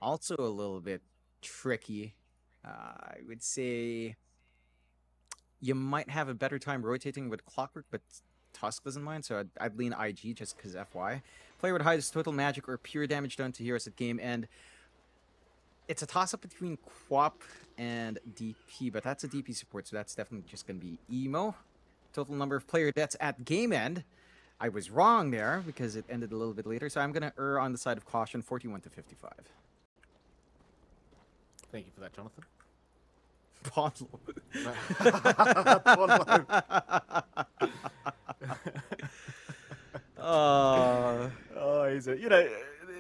also a little bit tricky. I would say you might have a better time rotating with Clockwork, but Tusk doesn't mind, so I'd lean IG just because FY. Player with highest total magic or pure damage done to heroes at game end. It's a toss-up between Quap and DP, but that's a DP support, so that's definitely just going to be Emo. Total number of player deaths at game end. I was wrong there because it ended a little bit later, so I'm going to err on the side of caution, 41 to 55. Thank you for that, Jonathan. Ponlo. Oh, he's a, you know,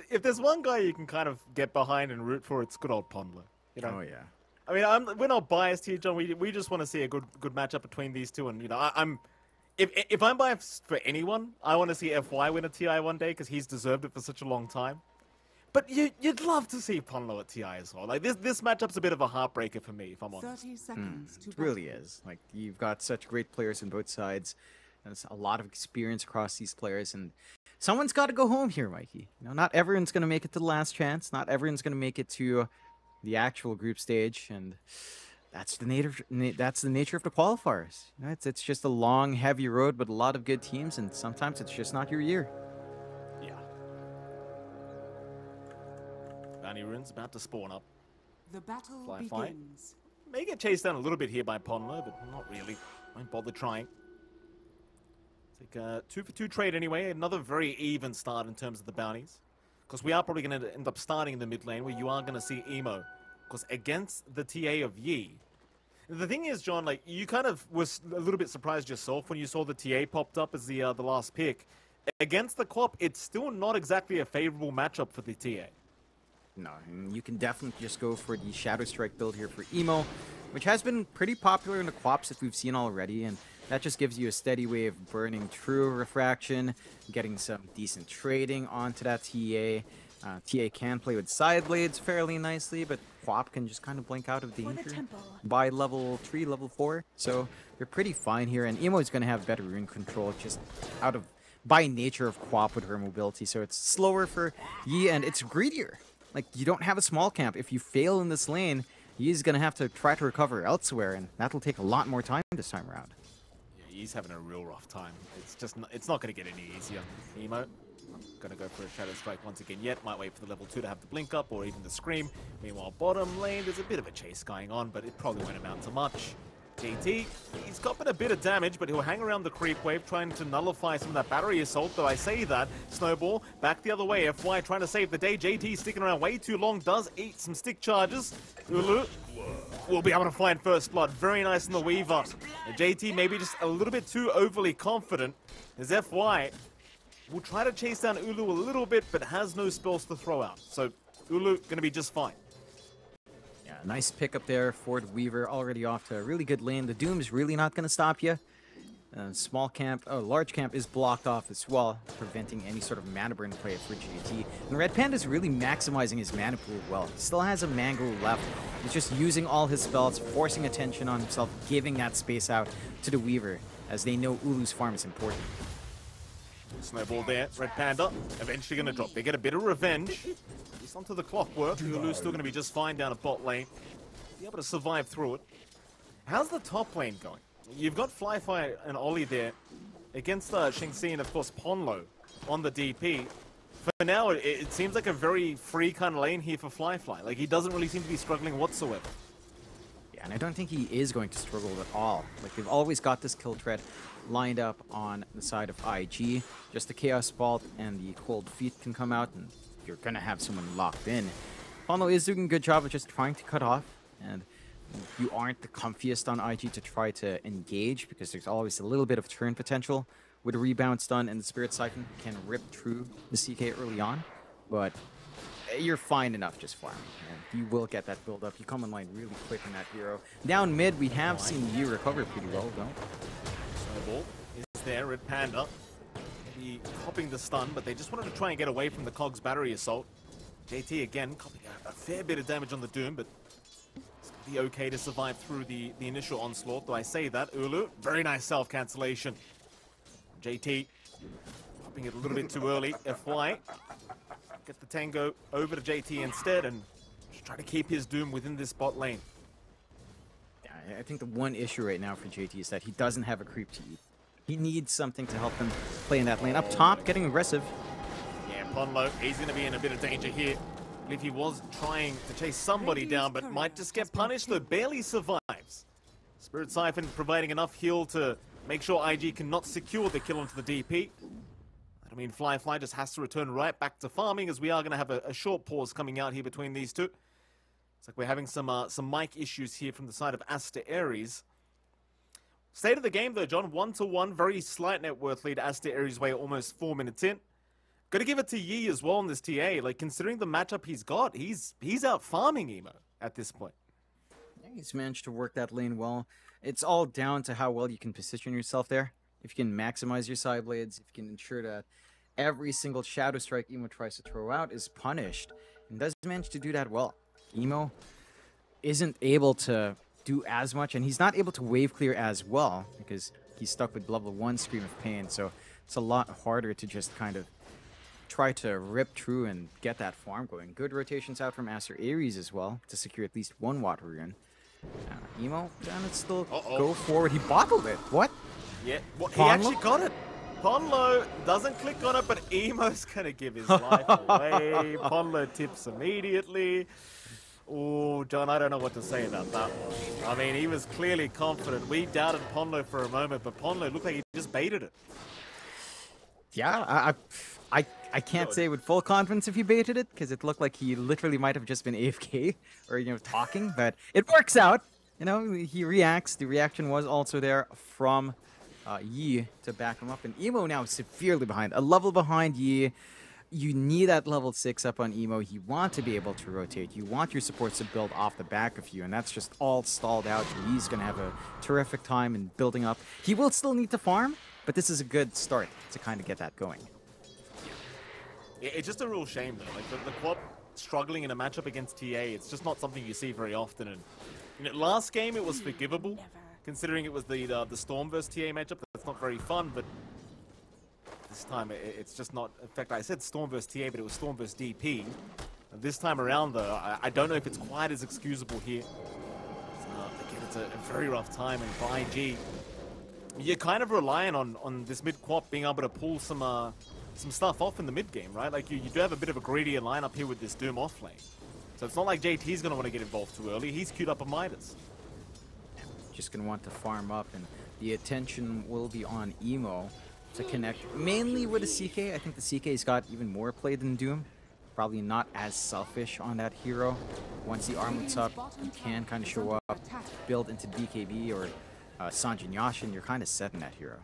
if there's one guy you can kind of get behind and root for, it's good old Pondler. You know? Oh yeah. I mean, we're not biased here, John. We just want to see a good matchup between these two, and you know, if I'm biased for anyone, I want to see FY win a TI one day because he's deserved it for such a long time. But you'd love to see Ponlo at TI as well. Like this matchup's a bit of a heartbreaker for me, if I'm honest. 30 seconds to It really is. Like, you've got such great players on both sides. There's a lot of experience across these players, and someone's got to go home here, Mikey. You know, not everyone's going to make it to the last chance. Not everyone's going to make it to the actual group stage, and that's the nature of the qualifiers. You know, it's just a long, heavy road with a lot of good teams, and sometimes it's just not your year. Yeah. Bounty runes about to spawn up. The battle Fly begins. May get chased down a little bit here by Ponlo, but not really. Won't bother trying. Take a 2-for-2 trade anyway. Another very even start in terms of the bounties. Because we are probably going to end up starting in the mid lane where you are going to see Emo. Because against the TA of Yi. The thing is, John, like, you kind of was a little bit surprised yourself when you saw the TA popped up as the last pick. Against the Quap, it's still not exactly a favorable matchup for the TA. No, and you can definitely just go for the Shadow Strike build here for Emo, which has been pretty popular in the Quaps that we've seen already, and that just gives you a steady way of burning through Refraction, getting some decent trading onto that TA. TA can play with side blades fairly nicely, but Quap can just kind of blink out of danger by level 3, level 4. So they're pretty fine here, and Emo is going to have better rune control just out of by nature of Quap with her mobility. So it's slower for Yi, and it's greedier. Like, you don't have a small camp. If you fail in this lane, Yi's going to have to try to recover elsewhere, and that'll take a lot more time this time around. Yeah, Yi's having a real rough time. It's not going to get any easier. Emo, going to go for a Shadow Strike once again yet. Might wait for the level 2 to have the blink up or even the scream. Meanwhile, bottom lane, there's a bit of a chase going on, but it probably won't amount to much. JT, he's got a bit of damage, but he'll hang around the creep wave, trying to nullify some of that battery assault, though I say that. Snowball, back the other way, FY trying to save the day. JT sticking around way too long, does eat some stick charges. Ulu will be able to find first blood. Very nice in the Weaver. And JT maybe just a little bit too overly confident, as FY will try to chase down Ulu a little bit, but has no spells to throw out. So Ulu going to be just fine. Nice pick up there. Ford Weaver already off to a really good lane. The Doom's really not going to stop you. Large camp is blocked off as well, preventing any sort of mana burn play for GT. And Red Panda's really maximizing his mana pool well. He still has a Mangle left. He's just using all his spells, forcing attention on himself, giving that space out to the Weaver, as they know Ulu's farm is important. Snowball there. Red Panda eventually going to drop. They get a bit of revenge. He's onto the clockwork. Ulu's still going to be just fine down at bot lane. Be able to survive through it. How's the top lane going? You've got Flyfire and Ollie there against Shingxi and, of course, Ponlo on the DP. For now, it seems like a very free kind of lane here for Flyfly. Like, he doesn't really seem to be struggling whatsoever. Yeah, and I don't think he is going to struggle at all. Like, they've always got this kill thread lined up on the side of IG. Just the Chaos Bolt and the Cold Feet can come out, and you're going to have someone locked in. Ponlo is doing a good job of just trying to cut off, and you aren't the comfiest on IG to try to engage, because there's always a little bit of turn potential. With a rebound stun and the Spirit Siphon can rip through the CK early on, but you're fine enough just farming. And you will get that build up. You come online really quick in that hero. Down mid, we have seen Yi recover pretty well, though. Snowball is there. Red Panda maybe copying the stun, but they just wanted to try and get away from the Cog's battery assault. JT again copying a fair bit of damage on the Doom, but it's going to be okay to survive through the initial onslaught, though I say that. Ulu, very nice self-cancellation. JT popping it a little bit too early. FY get the Tango over to JT instead, and try to keep his Doom within this bot lane. Yeah, I think the one issue right now for JT is that he doesn't have a creep to eat. He needs something to help him play in that lane. Up top, getting aggressive. Yeah, Ponlo, he's going to be in a bit of danger here. I believe he was trying to chase somebody down, but might just get punished, though barely survives. Spirit Siphon providing enough heal to make sure IG cannot secure the kill onto the DP. I mean, Fly just has to return right back to farming, as we are going to have a short pause coming out here between these two. It's like we're having some mic issues here from the side of Aster.Aries. State of the game, though, John, 1-1, very slight net worth lead Aster.Aries way almost 4 minutes in. Got to give it to Yi as well in this TA. Like, considering the matchup he's got, he's out farming Emo at this point. Yeah, he's managed to work that lane well. It's all down to how well you can position yourself there. If you can maximize your side blades, if you can ensure that every single Shadow Strike Emo tries to throw out is punished, and does manage to do that well. Emo isn't able to do as much, and he's not able to wave clear as well because he's stuck with level 1 Scream of Pain, so it's a lot harder to just kind of try to rip through and get that farm going. Good rotations out from Aster.Aries as well to secure at least 1 water rune. Emo gonna still go forward. He bottled it. What? Yeah, well, he actually got it. Ponlo doesn't click on it, but Emo's gonna give his life away. Ponlo tips immediately. Oh, John, I don't know what to say about that one. I mean, he was clearly confident. We doubted Ponlo for a moment, but Ponlo looked like he just baited it. Yeah, I can't say with full confidence if he baited it, because it looked like he literally might have just been AFK or, you know, talking, but it works out. You know, he reacts. The reaction was also there from Yi to back him up, and Emo now severely behind. A level behind Yi. You need that level 6 up on Emo. You want to be able to rotate. You want your supports to build off the back of you, and that's just all stalled out. Yi's going to have a terrific time in building up. He will still need to farm, but this is a good start to kind of get that going. It's just a real shame, though. Like, the quad struggling in a matchup against TA, it's just not something you see very often. And you know, last game, it was forgivable, considering it was the Storm vs TA matchup. That's not very fun, but this time, it's just not. In fact, I said Storm vs TA, but it was Storm vs DP. And this time around, though, I don't know if it's quite as excusable here. Again, it's a very rough time, and for IG, you're kind of relying on this mid-quap being able to pull some stuff off in the mid-game, right? Like, you do have a bit of a greedier lineup here with this Doom off lane. So it's not like JT's going to want to get involved too early. He's queued up a Midas. Just going to want to farm up, and the attention will be on Emo to connect mainly with a CK. I think the CK's got even more play than Doom. Probably not as selfish on that hero. Once the armlet's up, you can kind of show up, build into BKB or Sanjin Yashin. You're kind of set in that hero.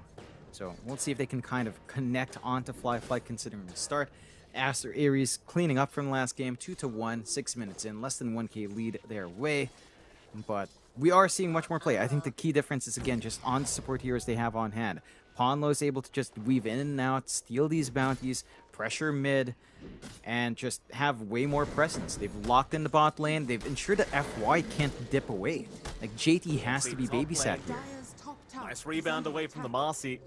So we'll see if they can kind of connect onto Fly considering the start. Aster.Aries cleaning up from last game, 2-1, 6 minutes in, less than 1k lead their way. But we are seeing much more play. I think the key difference is, again, just on the support heroes they have on hand. Ponlo's able to just weave in and out, steal these bounties, pressure mid, and just have way more presence. They've locked in the bot lane. They've ensured that FY can't dip away. Like, JT has to be babysat here. Nice rebound away from the Marcy.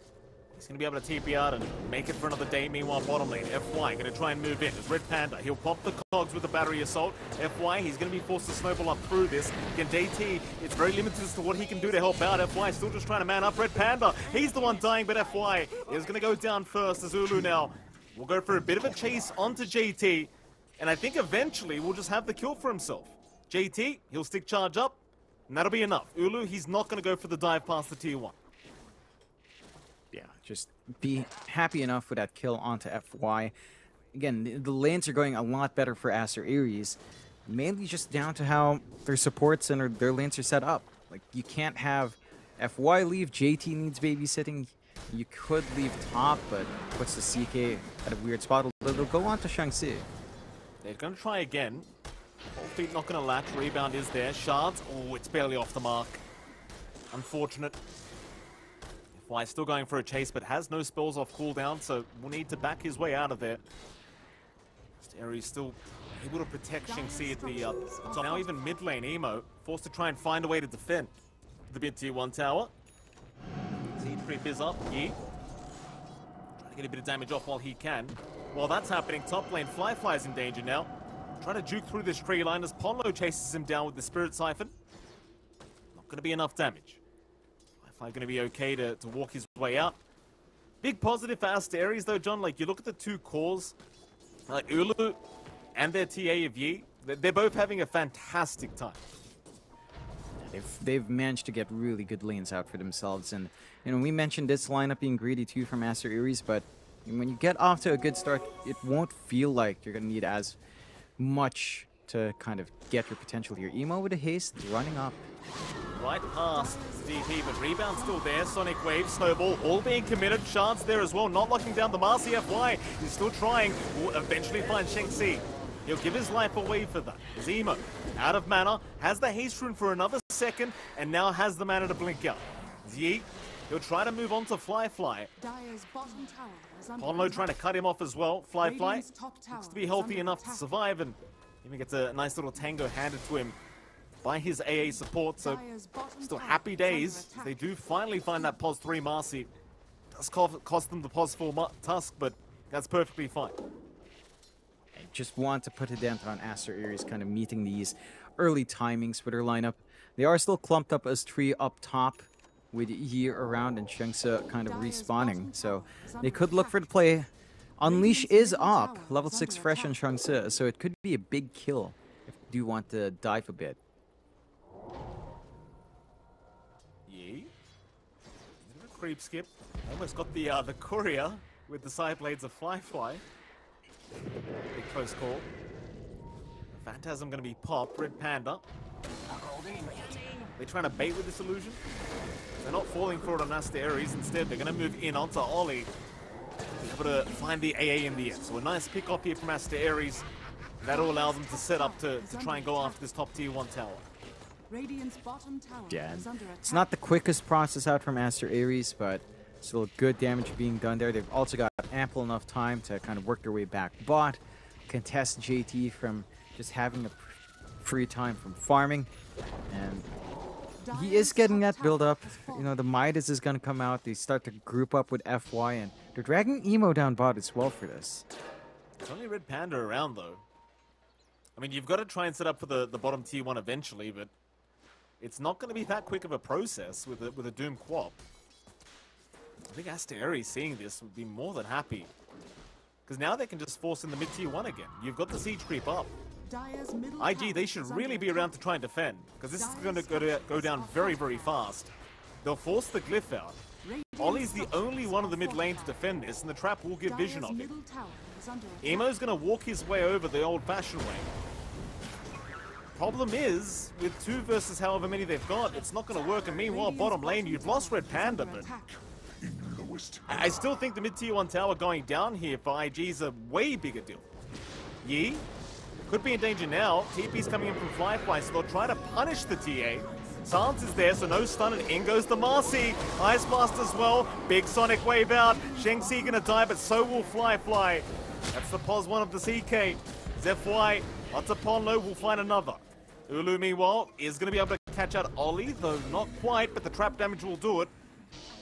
He's going to be able to TP out and make it for another day. Meanwhile, bottom lane, FY going to try and move in. There's Red Panda. He'll pop the cogs with the battery assault. FY, he's going to be forced to snowball up through this. Again, JT, it's very limited as to what he can do to help out. FY still just trying to man up. Red Panda, he's the one dying, but FY is going to go down first as Ulu now will go for a bit of a chase onto JT. And I think eventually we'll just have the kill for himself. JT, he'll stick charge up, and that'll be enough. Ulu, he's not going to go for the dive past the tier 1. Yeah, just be happy enough with that kill onto FY. Again, the lanes are going a lot better for Aster.Aries, mainly just down to how their supports and their lanes are set up. Like, you can't have FY leave, JT needs babysitting. You could leave top, but puts the CK at a weird spot. They'll go on to Shang-Chi. They're going to try again. All feet not going to latch. Rebound is there. Shards. Oh, it's barely off the mark. Unfortunate. FY still going for a chase, but has no spells off cooldown, so will need to back his way out of there. Aries still able to protect Shang-Chi at the top. Now even mid lane, Emo forced to try and find a way to defend the mid tier 1 tower. Siege creep is up. Yi trying to get a bit of damage off while he can. While that's happening, top lane Fly's in danger now. Trying to juke through this tree line as Ponlo chases him down with the Spirit Siphon. Not going to be enough damage. Qualifier going to be okay to walk his way out. Big positive for Aster.Aries though, John. Like, you look at the two cores, like Ulu and their TA of Yi, they're both having a fantastic time. They've managed to get really good lanes out for themselves, and you know, we mentioned this lineup being greedy too from Aster.Aries, but when you get off to a good start, it won't feel like you're gonna need as much to kind of get your potential here. Emo with a haste running up. Right past DP, but rebound still there. Sonic Wave, Snowball, all being committed. Chance there as well, not locking down the Marcy FY. He's still trying. Will eventually find Shengxi. He'll give his life away for that. Zemo, out of mana, has the haste rune for another second, and now has the mana to blink out. Yi, he'll try to move on to Fly. Ponlo trying to cut him off as well. Fly looks to be healthy enough to survive, and even gets a nice little tango handed to him by his AA support, so still happy days. They do finally find that POS 3 Marcy. Does cost them the POS 4 Tusk, but that's perfectly fine. I just want to put a dent on Aster.Aries kind of meeting these early timings with her lineup. They are still clumped up as 3 up top with Yi around and Shengxi kind of respawning, so they could look for the play. Unleash is up, level 6 fresh on Shengxi, so it could be a big kill if you do want to dive a bit. Creep skip. Almost got the courier with the side blades of Fly. Big close call. Phantasm going to be popped. Red Panda. They're trying to bait with this illusion. They're not falling for it on Aster.Aries. Instead, they're going to move in onto Ollie. Able to find the AA in the end. So a nice pick up here from Aster.Aries. That'll allow them to set up to try and go after this top tier 1 tower. Yeah, it's not the quickest process out from Aster.Aries, but still good damage being done there. They've also got ample enough time to kind of work their way back bot, contest JT from just having a free time from farming, and he is getting that build up. You know, the Midas is going to come out. They start to group up with FY, and they're dragging Emo down bot as well for this. There's only Red Panda around though. I mean, you've got to try and set up for the bottom tier 1 eventually, but it's not going to be that quick of a process with a Doom Quap. I think Aster.Aries seeing this would be more than happy. Because now they can just force in the mid-tier 1 again. You've got the siege creep up. IG, they should really be around to try and defend. Because this is going to go down very, very fast. They'll force the glyph out. Ollie's the only one of the mid lane to defend this, and the trap will give vision of it. Emo's going to walk his way over the old-fashioned way. Problem is, with 2 versus however many they've got, it's not going to work. And meanwhile, bottom lane, you've lost Red Panda, but I still think the mid-tier 1 tower going down here for IG is a way bigger deal. Yi could be in danger now. TP's coming in from Fly, so they'll try to punish the TA. Silence is there, so no stun, and in goes the Marcy. Ice Blast as well. Big Sonic Wave out. Shengxi gonna die, but so will Fly. That's the POS 1 of the CK. Zephy, lots of Ponlo, will find another. Ulu, meanwhile, is going to be able to catch out Ollie, though not quite, but the trap damage will do it.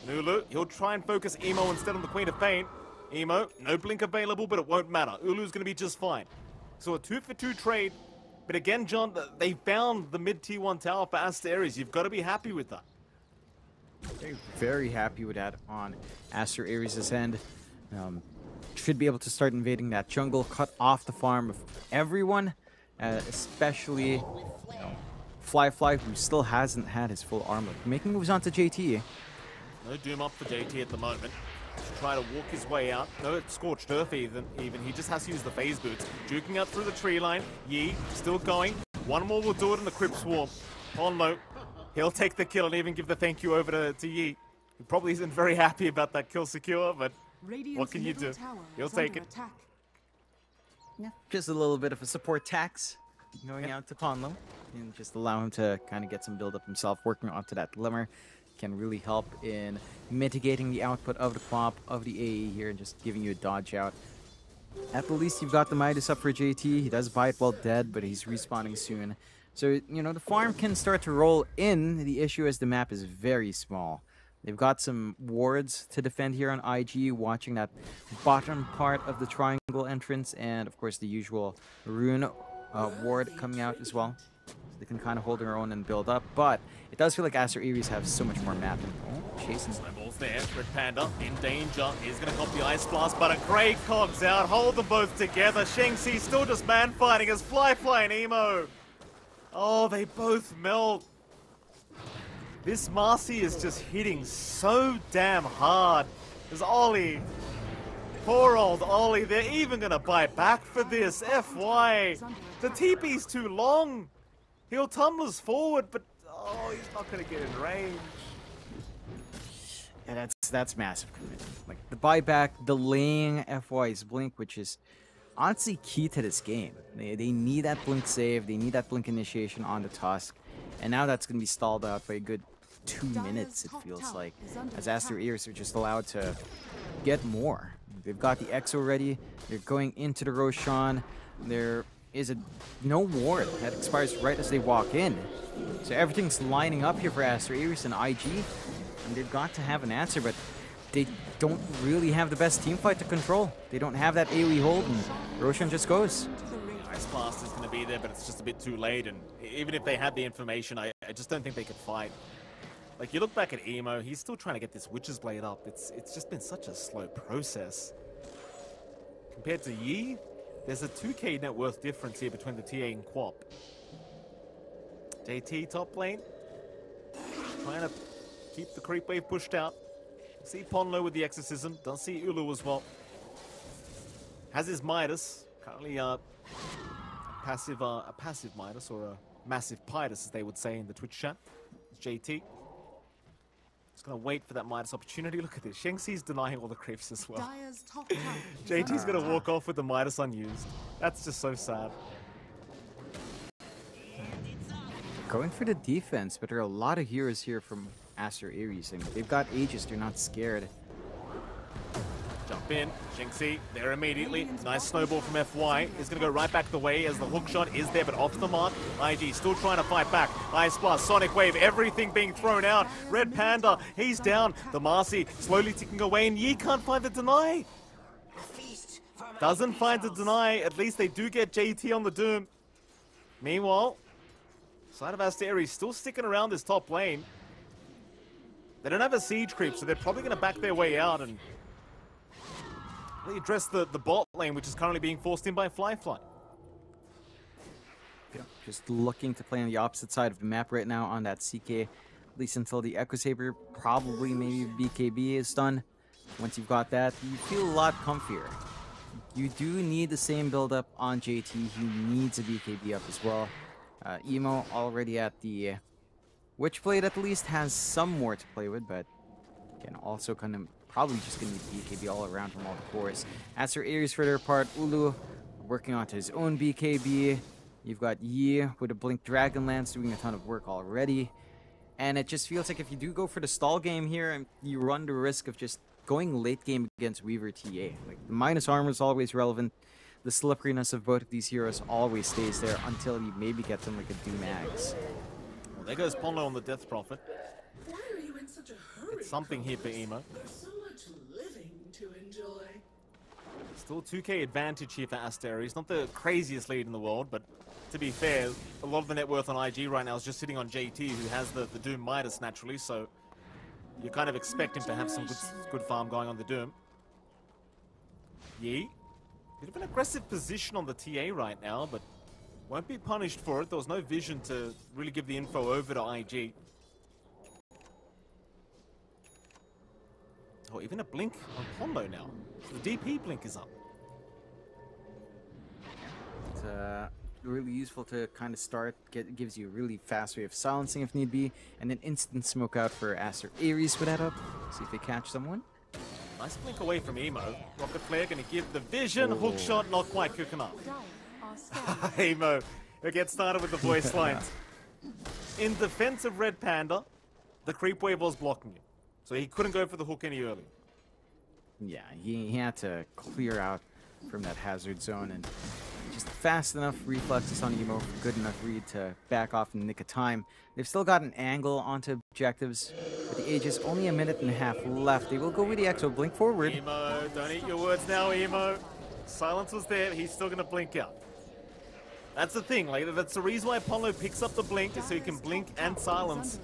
And Ulu, he'll try and focus Emo instead on the Queen of Pain. Emo, no blink available, but it won't matter. Ulu's going to be just fine. So a 2-for-2 trade. But again, John, they found the mid-tier 1 tower for Aster.Aries. You've got to be happy with that. They're very happy with that on Aster.Aries' end. Should be able to start invading that jungle, cut off the farm of everyone. Especially, you know, Fly, who still hasn't had his full armor. Making moves onto JT. No Doom up for JT at the moment. To try to walk his way out. No Scorched Earth even. He just has to use the phase boots. Juking up through the tree line. Yi still going. One more will do it in the Crypt Swarm. Ponlo, he'll take the kill and even give the thank you over to Yi. He probably isn't very happy about that kill secure, but what can you do? He'll take it. Yeah, just a little bit of a support tax going out to Ponlo, and just allow him to kind of get some build up himself, working onto that glimmer. Can really help in mitigating the output of the Quap, of the AE here, and just giving you a dodge out. At the least, you've got the Midas up for JT. He does buy it while dead, but he's respawning soon. So, you know, the farm can start to roll in. The issue is the map is very small. They've got some wards to defend here on IG, watching that bottom part of the triangle entrance, and of course the usual rune ward coming out as well. So they can kind of hold their own and build up. But it does feel like Aster.Aries have so much more map. And, chasing. Snowball's there. Red Panda in danger. He's going to cop the Ice Blast, but a great cogs out. Hold them both together. Shengxi still just man fighting as Fly and Emo. Oh, they both melt. This Marcy is just hitting so damn hard. There's Ollie. Poor old Ollie. They're even going to buy back for this. FY. The TP's too long. He'll tumblers forward, but oh, he's not going to get in range. Yeah, that's massive commitment. Like the buyback, delaying FY's blink, which is honestly key to this game. They need that blink save, they need that blink initiation on the Tusk, and now that's going to be stalled out by a good 2 minutes, it feels like, as Aster.Aries are just allowed to get more. They've got the Exo ready, they're going into the Roshan, there is no ward that expires right as they walk in. So everything's lining up here for Aster.Aries and IG, and they've got to have an answer, but they don't really have the best team fight to control. They don't have that AoE hold, and Roshan just goes. Ice Blast is going to be there, but it's just a bit too late, and even if they had the information, I just don't think they could fight. Like, you look back at Emo, he's still trying to get this Witch's Blade up. It's just been such a slow process. Compared to Yi, there's a 2k net worth difference here between the TA and Quap. JT top lane, trying to keep the creep wave pushed out. See Ponlo with the Exorcism, don't see Ulu as well. Has his Midas, currently a passive Midas, or a massive Pitus as they would say in the Twitch chat. It's JT. Just gonna wait for that Midas opportunity. Look at this, Shengxi's denying all the creeps as well. JT's gonna walk off with the Midas unused. That's just so sad. Going for the defense, but there are a lot of heroes here from Aster.Aries, and they've got Aegis, they're not scared. Jump in, Shengxi there immediately. Nice snowball from FY. Is going to go right back the way as the hook shot is there, but off the mark. IG still trying to fight back. Ice Blast, Sonic Wave, everything being thrown out. Red Panda, he's down. The Marcy slowly ticking away, and Yi can't find the deny. Doesn't find the deny. At least they do get JT on the Doom. Meanwhile, side of Aster.Aries still sticking around this top lane. They don't have a siege creep, so they're probably going to back their way out and really address the bot lane, which is currently being forced in by Fly. Yeah, just looking to play on the opposite side of the map right now on that CK, at least until the Echo Saber, probably maybe BKB is done. Once you've got that, you feel a lot comfier. You do need the same build up on JT. He needs a BKB up as well. Emo already at the Witchblade at least has some more to play with, but again, also kind of probably just going to need BKB all around from all the cores. Aster.Aries for their part, Ulu working onto his own BKB. You've got Yi with a Blink Dragonlance doing a ton of work already. And it just feels like if you do go for the stall game here, you run the risk of just going late game against Weaver TA. Like, the minus armor is always relevant. The slipperiness of both of these heroes always stays there until you maybe get them like a Doomags. Well, there goes Ponlo on the Death Prophet. Why are you in such a hurry? It's something here for Emo. There's so much living to enjoy. Still 2k advantage here for Aster.Aries. Not the craziest lead in the world, but to be fair, a lot of the net worth on IG right now is just sitting on JT, who has the Doom Midas naturally, so you kind of expect him to have some good farm going on the Doom. Yi, bit of an aggressive position on the TA right now, but won't be punished for it. There was no vision to really give the info over to IG. Oh, even a blink on Ponlo now. The DP blink is up. It's really useful to kind of start. Gives you a really fast way of silencing if need be, and then instant smoke out for Aster.Aries with that up. See if they catch someone. Nice blink away from Emo. Rocket Flare gonna give the vision. Hook shot not quite quick enough. Emo, who gets started with the voice lines. In defense of Red Panda, the creep wave was blocking him, so he couldn't go for the hook any earlier. Yeah, he had to clear out from that hazard zone, and just fast enough reflexes on Emo, good enough read to back off in the nick of time. They've still got an angle onto objectives, but the Aegis only a minute and a half left. They will go with the Exo, blink forward. Emo, don't eat your words now, Emo. Silence was there, he's still gonna blink out. That's the thing, like, that's the reason why Apollo picks up the blink, is so he can blink and silence.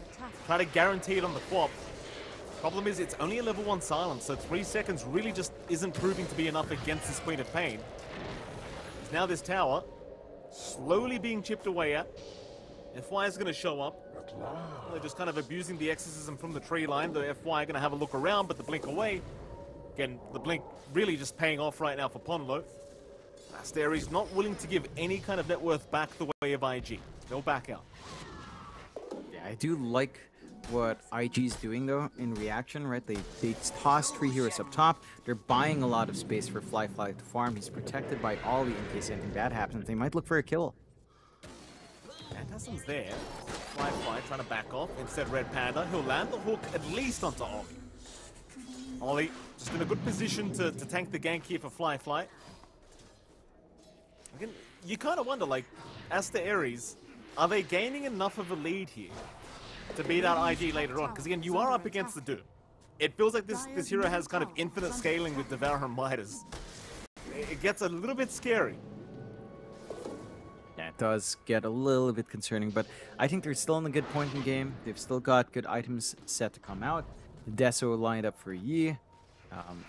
Try to guarantee it on the quap. Problem is, it's only a level 1 silence, so 3 seconds really just isn't proving to be enough against this Queen of Pain. Now this tower, slowly being chipped away at. FY is going to show up. They're just kind of abusing the exorcism from the tree line. The FY are going to have a look around, but the blink away. Again, the blink really just paying off right now for Ponlo. Aster.Aries not willing to give any kind of net worth back the way of IG. They'll back out. Yeah, I do like what IG's doing though in reaction, right? They toss 3 heroes up top. They're buying a lot of space for Fly to farm. He's protected by Ollie in case anything bad happens. They might look for a kill. Phantasm's there. Fly trying to back off. Instead, Red Panda. He'll land the hook at least onto Ollie. Ollie just in a good position to tank the gank here for Fly. Again, you kind of wonder, like, Aster.Aries, are they gaining enough of a lead here to beat out IG later on? Because again, you are up against the Doom. It feels like this hero has kind of infinite scaling with Devourer and Midas. It gets a little bit scary. Yeah, it does get a little bit concerning, but I think they're still in a good point in the game. They've still got good items set to come out. Deso lined up for Yi.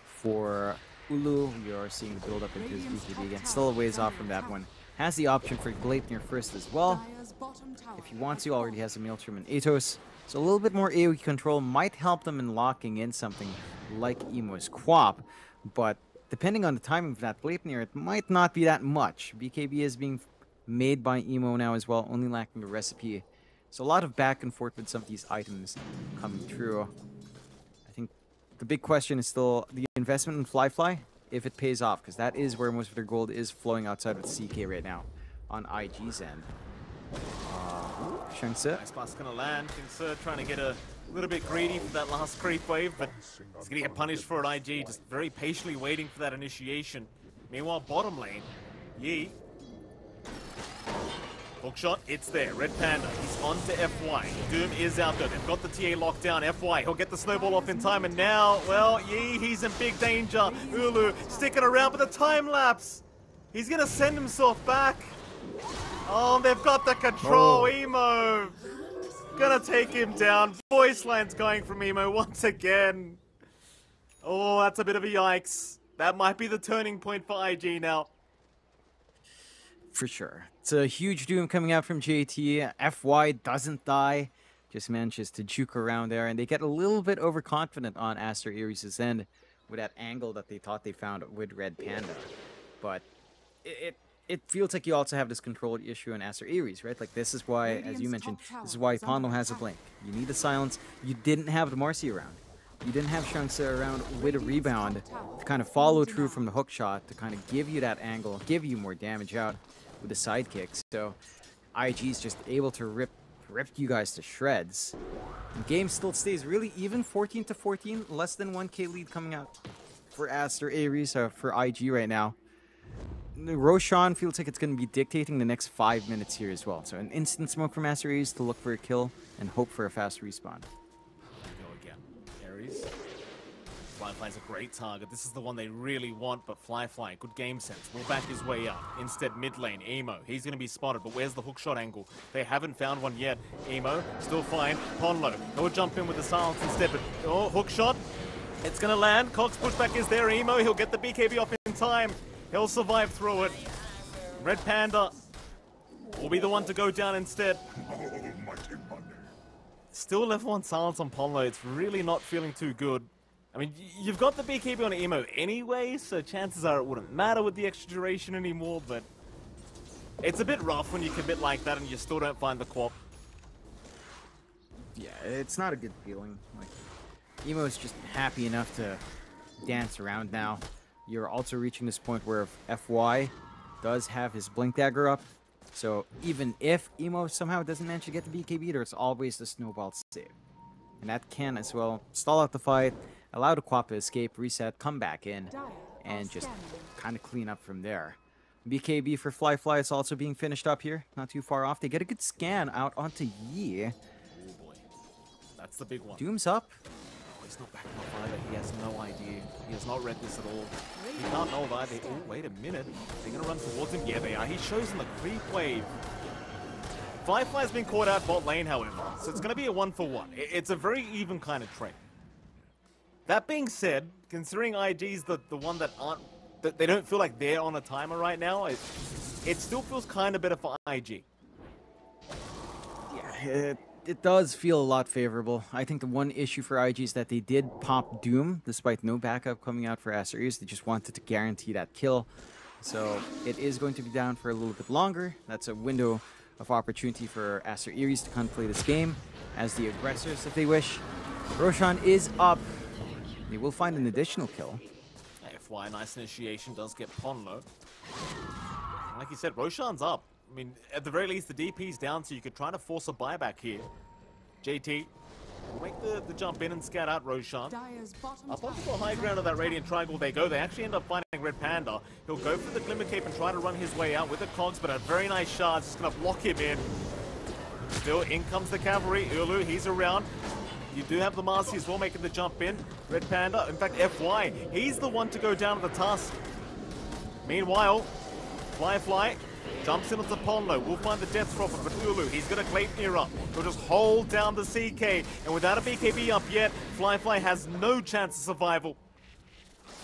For Ulu, we are seeing the build up into his BKB again. Still a ways off from that one. Has the option for Gleipnir first as well. If he wants to, already has a Maelstrom and Atos. So a little bit more AoE control might help them in locking in something like Emo's Quap. But depending on the timing of that Gleipnir, it might not be that much. BKB is being made by Emo now as well, only lacking the recipe. So a lot of back and forth with some of these items coming through. I think the big question is still the investment in Fly, if it pays off, because that is where most of their gold is flowing outside of CK right now on IG's end. Shangse. Nice pass gonna land. Shangse trying to get a little bit greedy for that last creep wave, but he's gonna get punished for it. IG just very patiently waiting for that initiation. Meanwhile, bottom lane, Yi. Hookshot, it's there. Red Panda, he's on to FY. Doom is out there. They've got the TA locked down. FY, he'll get the snowball off in time, and now, well, Yi, he's in big danger. Ulu sticking around, but the time lapse. He's gonna send himself back. Oh, they've got the control. Emo gonna take him down. Voice line's going from Emo once again. Oh, that's a bit of a yikes. That might be the turning point for IG now. For sure. It's a huge Doom coming out from JT. FY doesn't die. Just manages to juke around there. And they get a little bit overconfident on Aster.Aries' end with that angle that they thought they found with Red Panda. But it feels like you also have this control issue in Aster.Aries, right? Like, this is why, as you mentioned, this is why Ponlo has a blink. You need the silence. You didn't have the Marcy around. You didn't have Shangse around with a rebound to kind of follow through from the hook shot to kind of give you that angle, give you more damage out with the sidekicks. So IG's just able to rip you guys to shreds. The game still stays really even, 14-14, less than 1k lead coming out for Aster.Aries, for IG right now. Roshan feels like it's going to be dictating the next 5 minutes here as well. So an instant smoke from Aster.Aries to look for a kill and hope for a fast respawn. Go again. Aries. Fly's a great target. This is the one they really want, but Fly, good game sense. Will back his way up. Instead, mid lane, Emo. He's going to be spotted, but where's the hookshot angle? They haven't found one yet. Emo, still fine. Ponlo, he'll jump in with the silence instead, but oh, hookshot. It's going to land. Cox pushback is there. Emo, he'll get the BKB off in time. He'll survive through it. Red Panda will be the one to go down instead. Still level 1 silence on Ponlo. It's really not feeling too good. I mean, you've got the BKB on Emo anyway, so chances are it wouldn't matter with the extra duration anymore, but it's a bit rough when you commit like that and you still don't find the quap. Yeah, it's not a good feeling. Like, Emo's just happy enough to dance around now. You're also reaching this point where FY does have his Blink Dagger up, so even if Emo somehow doesn't manage to get the BKB, there's always the snowball save. And that can as well stall out the fight, allow the Quap to escape, reset, come back in, and just kind of clean up from there. BKB for Fly is also being finished up here, not too far off. They get a good scan out onto Yi. Oh boy, that's the big one. Doom's up. he's not backing off either. He has no idea. He has not read this at all. He can't know that. Oh, wait a minute. They're going to run towards him. Yeah, they are. He shows him the creep wave. Firefly's been caught out bot lane, however, so it's going to be a 1-for-1. It's a very even kind of trade. That being said, considering IG's the one that they don't feel like they're on a timer right now, it still feels kind of better for IG. Yeah, it does feel a lot favorable. I think the one issue for IG is that they did pop Doom, despite no backup coming out for Aster.Aries. They just wanted to guarantee that kill. So it is going to be down for a little bit longer. That's a window of opportunity for Aster.Aries to kind of play this game as the aggressors, if they wish. Roshan is up. They will find an additional kill. FY, nice initiation, does get Ponlo. Like you said, Roshan's up. I mean, at the very least, the DP's down, so you could try to force a buyback here. JT will make the jump in and scout out Roshan. Up onto the high ground of that Radiant Triangle they go. They actually end up finding Red Panda. He'll go for the Glimmer Cape and try to run his way out with the cogs, but a very nice shard. Just going to block him in. Still, in comes the cavalry. Ulu, he's around. You do have the Marcy as well making the jump in. Red Panda, in fact, FY, he's the one to go down to the task. Meanwhile, Fly jumps in onto Ponlo. We'll find the Death Prophet, but Ulu, he's going to Gleipnir up. He'll just hold down the CK, and without a BKB up yet, Fly has no chance of survival.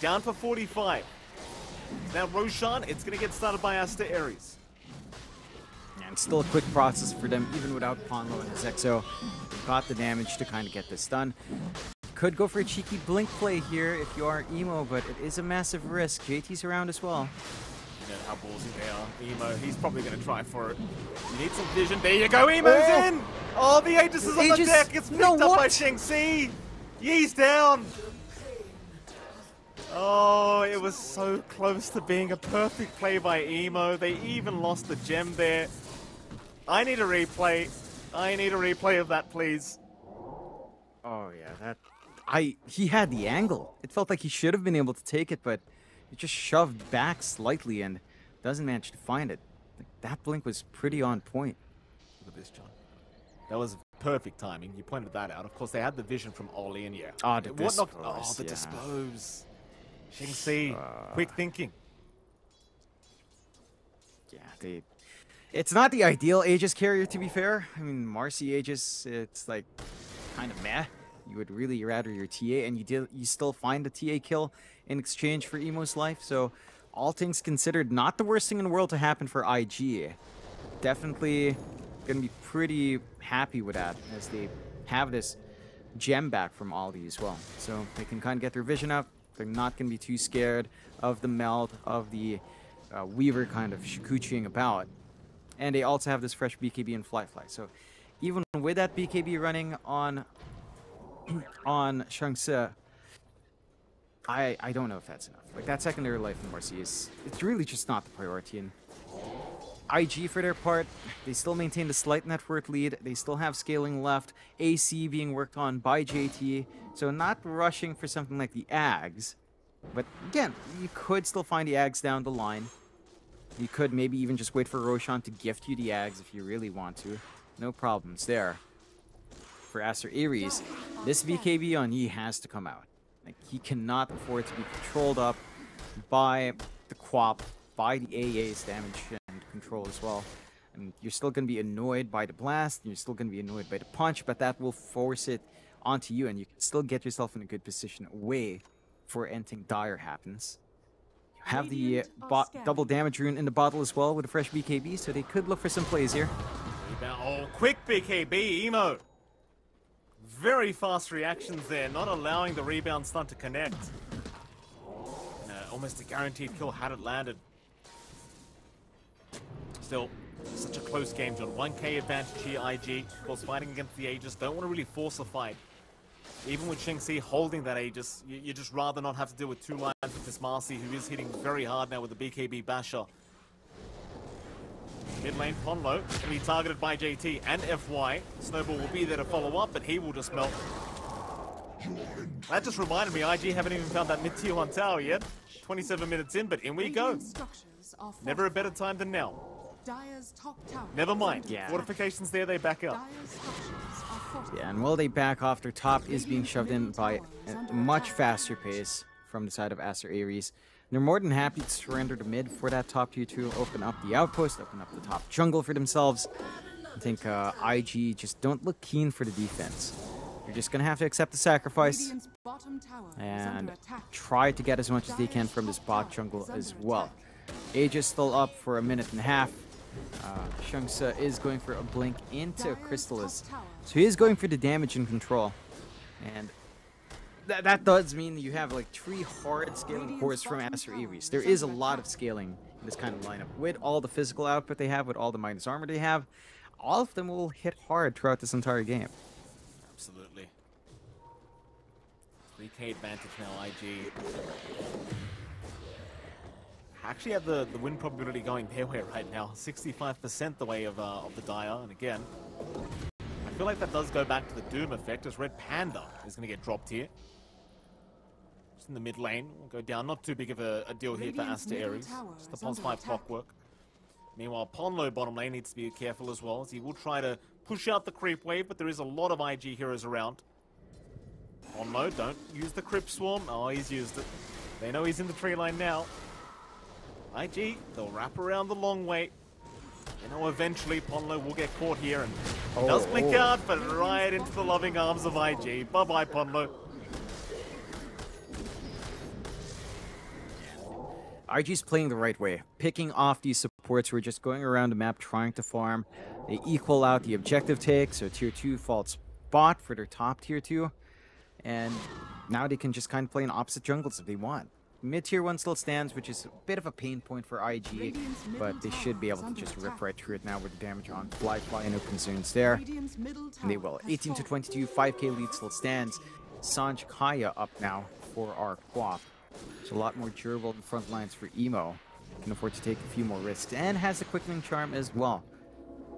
Down for 45. Now Roshan, it's going to get started by Aster.Aries. And still a quick process for them, even without Ponlo and his EXO. They've got the damage to kind of get this done. Could go for a cheeky blink play here if you are Emo, but it is a massive risk. JT's around as well. You know how ballsy they are. Emo, he's probably going to try for it. You need some vision. There you go, Emo's in! Oh, the Aegis is on the deck. It's picked up by Shang-Chi. Yee's down. Oh, it was so close to being a perfect play by Emo. They even lost the gem there. I need a replay. I need a replay of that, please. Oh yeah, he had the angle. It felt like he should have been able to take it, but he just shoved back slightly and doesn't manage to find it. That blink was pretty on point. Look at this, John. That was perfect timing. You pointed that out. Of course, they had the vision from Oli, and yeah. Oh, the dispose. Oh, the dispose. Shang-Chi, quick thinking. Yeah, it's not the ideal Aegis carrier, to be fair. I mean, Marcy Aegis, it's like kind of meh. You would really rather your TA, and you still find a TA kill in exchange for Emo's life. So, all things considered, not the worst thing in the world to happen for IG. Definitely gonna be pretty happy with that, as they have this gem back from Aldi as well. So they can kind of get their vision up. They're not gonna be too scared of the meld of the Weaver kind of shikuchiing about. And they also have this fresh BKB and Fly. So even with that BKB running on Shang-Chi, I don't know if that's enough. Like, that secondary life in Marcy it's really just not the priority. And IG, for their part, they still maintain the slight net worth lead. They still have scaling left. AC being worked on by JT. So not rushing for something like the Ags. But again, you could still find the Ags down the line. You could maybe even just wait for Roshan to gift you the Ags if you really want to. No problems there. For Aster.Aries, this BKB on Yi has to come out. Like, he cannot afford to be controlled up by the Quap, by the AA's damage and control as well. And you're still going to be annoyed by the blast, and you're still going to be annoyed by the punch, but that will force it onto you, and you can still get yourself in a good position away before anything dire happens. You have the double damage rune in the bottle as well with a fresh BKB, so they could look for some plays here. Oh, quick BKB, Emo! Very fast reactions there, not allowing the rebound stun to connect. Almost a guaranteed kill had it landed. Still, such a close game, John. 1k advantage here, IG. Of course, fighting against the Aegis. Don't want to really force a fight. Even with Shang-Chi holding that Aegis, you just rather not have to deal with two lines with this Marcy, who is hitting very hard now with the BKB basher. Mid lane, Ponlo can be targeted by JT and FY. Snowball will be there to follow up, but he will just melt. That just reminded me, IG haven't even found that mid-tier 1 tower yet. 27 minutes in, but in we go. Never a better time than now. Never mind. Yeah. Fortifications there, they back up. Yeah, and while they back off, their top is being shoved in by a much faster pace from the side of Aster.Aries. They're more than happy to surrender the mid for that top tier 2, open up the outpost, open up the top jungle for themselves. I think IG just don't look keen for the defense. They're just going to have to accept the sacrifice and try to get as much as they can from this bot jungle as well. Age is still up for a minute and a half. Shungsa is going for a blink into Crystallis. So he is going for the damage and control. And that does mean you have like 3 hard scaling cores from Aster.Aries. There is a lot of scaling in this kind of lineup. With all the physical output they have, with all the minus armor they have, all of them will hit hard throughout this entire game. Absolutely. 3k advantage now, IG. Actually have the win probability going their way right now. 65% the way of the Dire. And again, I feel like that does go back to the Doom effect, as Red Panda is going to get dropped here. Just in the mid lane. We'll go down. Not too big of a deal here for Aster.Aries. Just the Pons 5 clockwork. Meanwhile, Ponlo bottom lane needs to be careful as well, as he will try to push out the creep wave, but there is a lot of IG heroes around. Ponlo, don't use the creep swarm. Oh, he's used it. They know he's in the tree line now. IG, they'll wrap around the long way. You know, eventually Ponlo will get caught here, and he does blink out, but right into the loving arms of IG. Bye-bye, Ponlo. IG's playing the right way, picking off these supports who are just going around the map trying to farm. They equal out the objective take, so tier 2 falls bot for their top tier 2. And now they can just kind of play in opposite jungles if they want. Mid tier 1 still stands, which is a bit of a pain point for IG, but they should be able to just rip right through it now with the damage on Qualifier, no concerns there. And they will. 18 to 22, 5k lead still stands. Sanj Kaya up now for our Quap. It's a lot more durable in the front lines for Emo. Can afford to take a few more risks and has the quickening charm as well.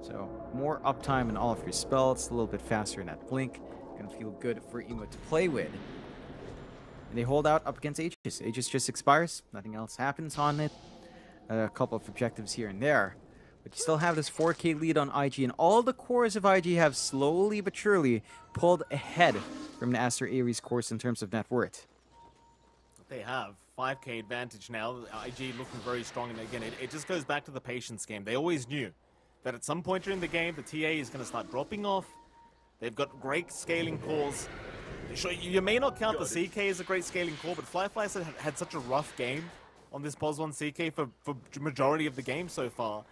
So more uptime in all of your spells, a little bit faster in that blink. Gonna feel good for Emo to play with. And they hold out up against Aegis. Aegis just expires, nothing else happens on it. A couple of objectives here and there. But you still have this 4k lead on IG, and all the cores of IG have slowly but surely pulled ahead from the Aster.Aries course in terms of net worth. They have 5k advantage now. IG looking very strong, and again, it just goes back to the patience game. They always knew that at some point during the game, the TA is going to start dropping off. They've got great scaling cores. Sure, you may not count the CK as a great scaling core, but Flyfly had such a rough game on this POS 1 CK for majority of the game so far.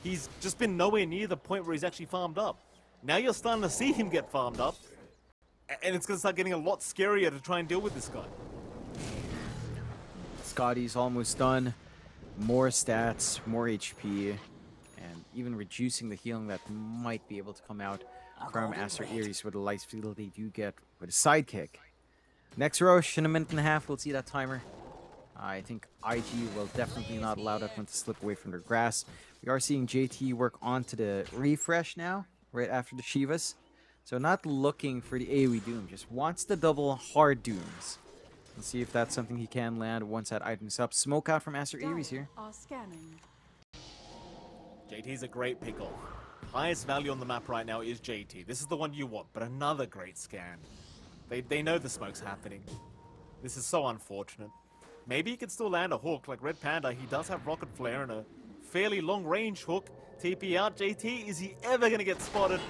He's just been nowhere near the point where he's actually farmed up. Now you're starting to see him get farmed up, and it's going to start getting a lot scarier to try and deal with this guy. Scotty's almost done. More stats, more HP, and even reducing the healing that might be able to come out from Aster.Aries with the light field they do get with a sidekick. Next Roche in a minute and a half, we'll see that timer. I think IG will definitely not allow that one to slip away from their grasp. We are seeing JT work onto the refresh now, right after the Shivas. So not looking for the AoE Doom, just wants the double hard Dooms. Let's see if that's something he can land once that item's up. Smoke out from Aster.Aries here. JT's a great pickle. Highest value on the map right now is JT. This is the one you want, but another great scan. They know the smoke's happening. This is so unfortunate. Maybe he can still land a hook like Red Panda. He does have Rocket Flare and a fairly long range hook. TP out. JT, is he ever going to get spotted?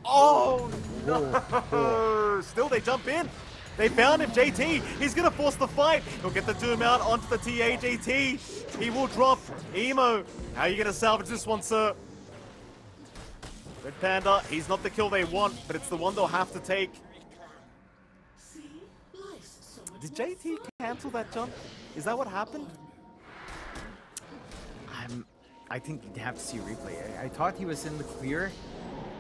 Oh, no! Still, they jump in. They found him, JT. He's going to force the fight. He'll get the Doom out onto the TA, JT. He will drop. Emo, how are you going to salvage this one, sir? Red Panda, he's not the kill they want, but it's the one they'll have to take. Did JT cancel that jump? Is that what happened? I think you'd have to see a replay. I thought he was in the clear,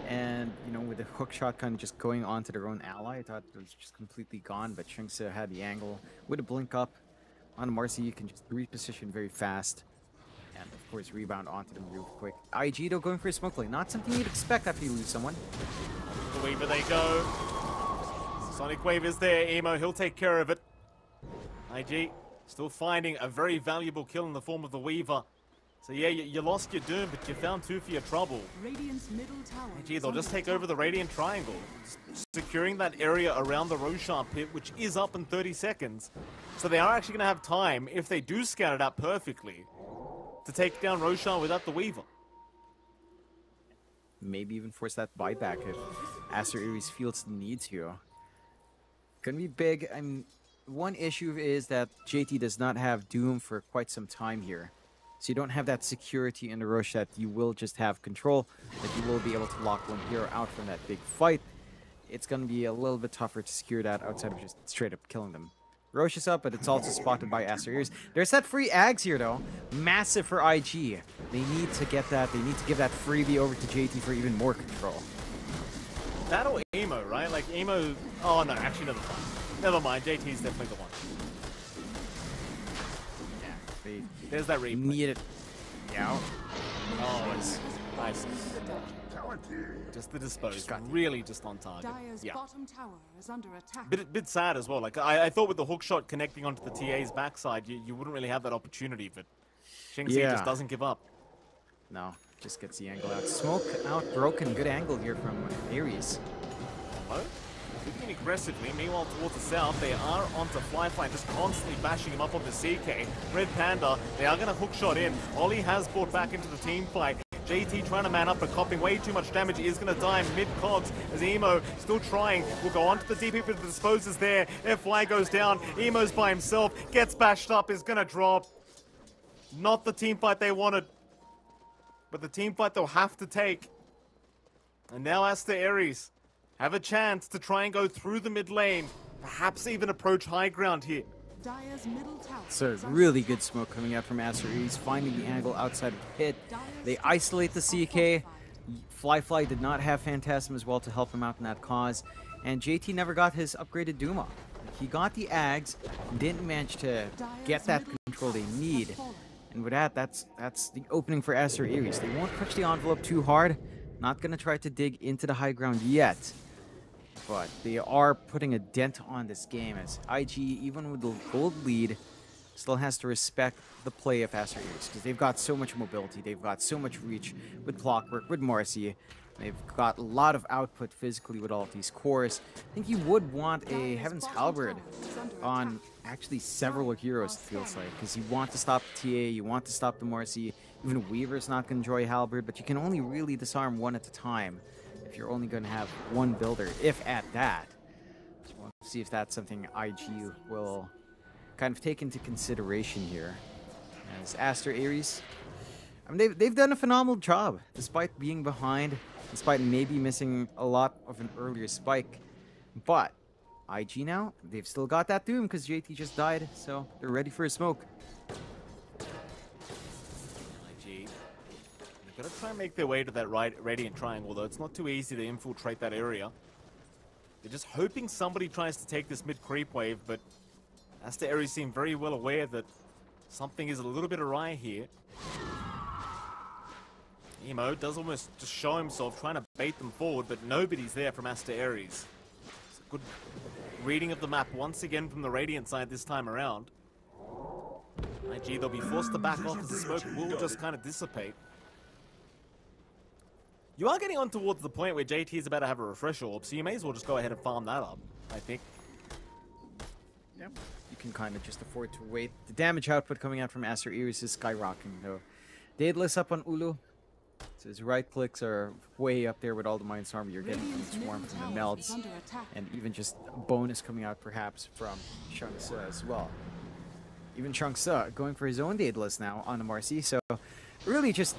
and you know, with the hook shot kind of just going onto their own ally, I thought it was just completely gone. But Shungsa had the angle with a blink up on Marcy. You can just reposition very fast. And of course, rebound onto them real quick. IG though going for a smoke play. Not something you'd expect after you lose someone. The Weaver they go. Sonic Wave is there. Emo, he'll take care of it. IG still finding a very valuable kill in the form of the Weaver. So yeah, you lost your Doom, but you found two for your trouble. Radiant's middle tower. Gee, is they'll just under take attack. over the Radiant Triangle, securing that area around the Roshan pit, which is up in 30 seconds. So they are actually going to have time, if they do scout it out perfectly, to take down Roshan without the Weaver. Maybe even force that buyback if Aster.Aries feels the need to. Gonna be big. I mean, one issue is that JT does not have Doom for quite some time here. So you don't have that security in the rush that you will just have control, that you will be able to lock one hero out from that big fight. It's going to be a little bit tougher to secure that outside of just straight up killing them. Roche is up, but it's also spotted by Aster.Aries. There's that free Ags here, though. Massive for IG. They need to get that. They need to give that freebie over to JT for even more control. That or Emo, right? Like Emo... Oh, no, actually, never mind. Never mind, JT's definitely the one. They There's that replay. need it. Yeah. Oh, it's nice. Just the dispose. Really just on target. Dire's Yeah. bottom tower is under attack. Bit sad as well. Like I thought with the hook shot connecting onto the TA's backside, you wouldn't really have that opportunity, but Xingzi Yeah. just doesn't give up. No, just gets the angle out. Smoke out, broken. Good angle here from Aries. Hello? Moving aggressively, meanwhile towards the south, they are onto Flyfly, just constantly bashing him up on the CK. Red Panda, they are going to hook shot in. Ollie has brought back into the team fight. JT trying to man up, but copping way too much damage. He is going to die mid-cogs as Emo still trying. Will go on to the DP, but the dispose is there. Their fly goes down. Emo's by himself, gets bashed up, is going to drop. Not the team fight they wanted, but the team fight they'll have to take. And now Aster.Aries have a chance to try and go through the mid lane, perhaps even approach high ground here. Dire's middle tower. So is under really attack. good smoke coming out from Aster.Aries, finding the angle outside of the pit. They isolate the CK. Flyfly did not have Phantasm as well to help him out in that cause. And JT never got his upgraded Doom off. He got the Ags, didn't manage to get that control they need. And with that, that's the opening for Aster.Aries. They won't push the envelope too hard. Not going to try to dig into the high ground yet. But they are putting a dent on this game as IG, even with the gold lead, still has to respect the play of Aster.Aries because they've got so much mobility, they've got so much reach with Clockwork, with Marcy. They've got a lot of output physically with all of these cores. I think you would want a Heaven's Halberd on actually several heroes, it feels like, because you want to stop the TA, you want to stop the Marcy. Even Weaver's not going to enjoy Halberd, but you can only really disarm one at a time if you're only going to have one builder, if at that. So we'll see if that's something IG will kind of take into consideration here. As Aster.Aries, I mean, they've done a phenomenal job, despite being behind, despite maybe missing a lot of an earlier spike. But IG now, they've still got that Doom because JT just died, so they're ready for a smoke. IG, they're going to try and make their way to that Radiant Triangle, though it's not too easy to infiltrate that area. They're just hoping somebody tries to take this mid-creep wave, but Aster.Aries seem very well aware that something is a little bit awry here. Emo does almost just show himself trying to bait them forward, but nobody's there from Aster.Aries. It's a good reading of the map once again from the Radiant side this time around. IG, they'll be forced to back off as the smoke will just kind of dissipate. You are getting on towards the point where JT is about to have a refresh orb, so you may as well just go ahead and farm that up, I think. Yeah, you can kind of just afford to wait. The damage output coming out from Aster.Aries is skyrocketing, though. Daedalus up on Ulu. So his right clicks are way up there with all the Mind's Armor you're getting from the Swarm, from the Melts, and even just a bonus coming out perhaps from Shunksa as well. Even Shunksa going for his own Daedalus now on the Marcy, so really just,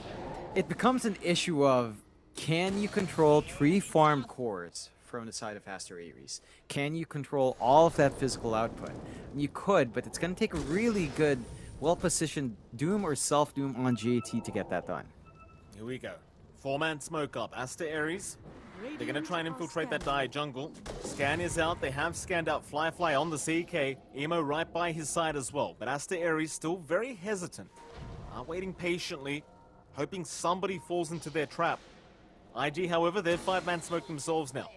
it becomes an issue of, can you control 3 farm cores from the side of Aster.Aries? Can you control all of that physical output? And you could, but it's going to take a really good, well-positioned Doom or self-Doom on JT to get that done. Here we go. 4-man smoke up. Aster.Aries. They're going to try and infiltrate that Dire jungle. Scan is out. They have scanned out Flyfly on the CK. Emo right by his side as well. But Aster.Aries still very hesitant. Are waiting patiently, hoping somebody falls into their trap. IG, however, they're 5-man smoke themselves now.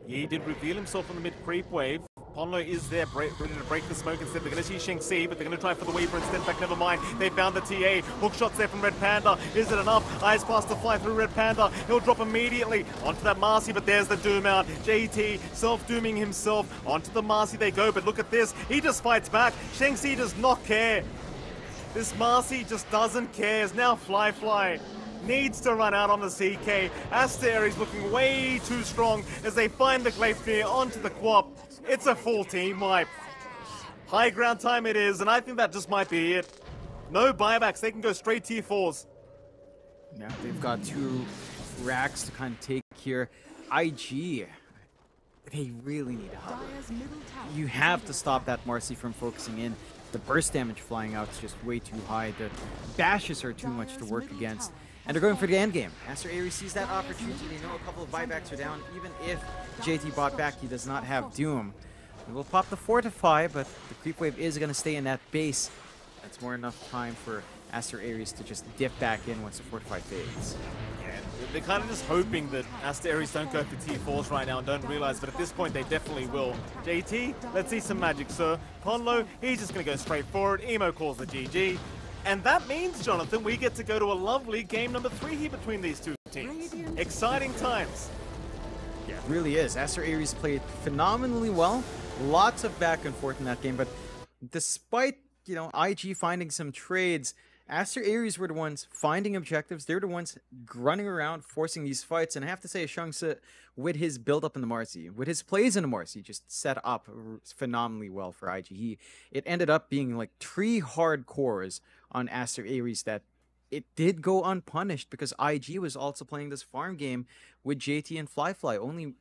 He did reveal himself on the mid-creep wave. Ponlo is there, ready to break the smoke instead. They're going to see Sheng-Si, but they're going to try for the Weaver instead. In fact, never mind. They found the TA. Hook shots there from Red Panda. Is it enough? Eyes pass to fly through Red Panda. He'll drop immediately onto that Marcy, but there's the Doom out. JT self-dooming himself. Onto the Marcy they go, but look at this. He just fights back. Sheng-Si does not care. This Marcy just doesn't care. It's now Fly needs to run out on the CK. Aster.Aries looking way too strong as they find the Gleipnir onto the Quap. It's a full team wipe. High ground time it is, and I think that just might be it. No buybacks, they can go straight tier 4s. Yeah, they've got 2 racks to kind of take here. IG, they really need help. Dire's middle tower You have to stop that Marcy from focusing in. The burst damage flying out is just way too high. The bashes are too much to work against. And they're going for the end game. Aster.Aries sees that opportunity. They know a couple of buybacks are down. Even if JT bought back, he does not have Doom. He will pop the Fortify, but the creep wave is going to stay in that base. That's more enough time for Aster.Aries to just dip back in once the Fortify fades. Yeah, they're kind of just hoping that Aster.Aries don't go for tier 4s right now and don't realize, but at this point they definitely will. JT, let's see some magic, sir. Ponlo, he's just going to go straight forward. Emo calls the GG. And that means, Jonathan, we get to go to a lovely game number 3 here between these two teams. Exciting times. Yeah, it really is. Aster.Aries played phenomenally well. Lots of back and forth in that game, but despite, IG finding some trades, Aster.Aries were the ones finding objectives. They're the ones running around, forcing these fights. And I have to say, Shang-Si, with his build-up in the Marcy, with his plays in the Marcy, just set up phenomenally well for IG. It ended up being like 3 hard cores on Aster.Aries that it did go unpunished because IG was also playing this farm game with JT and Fly. Only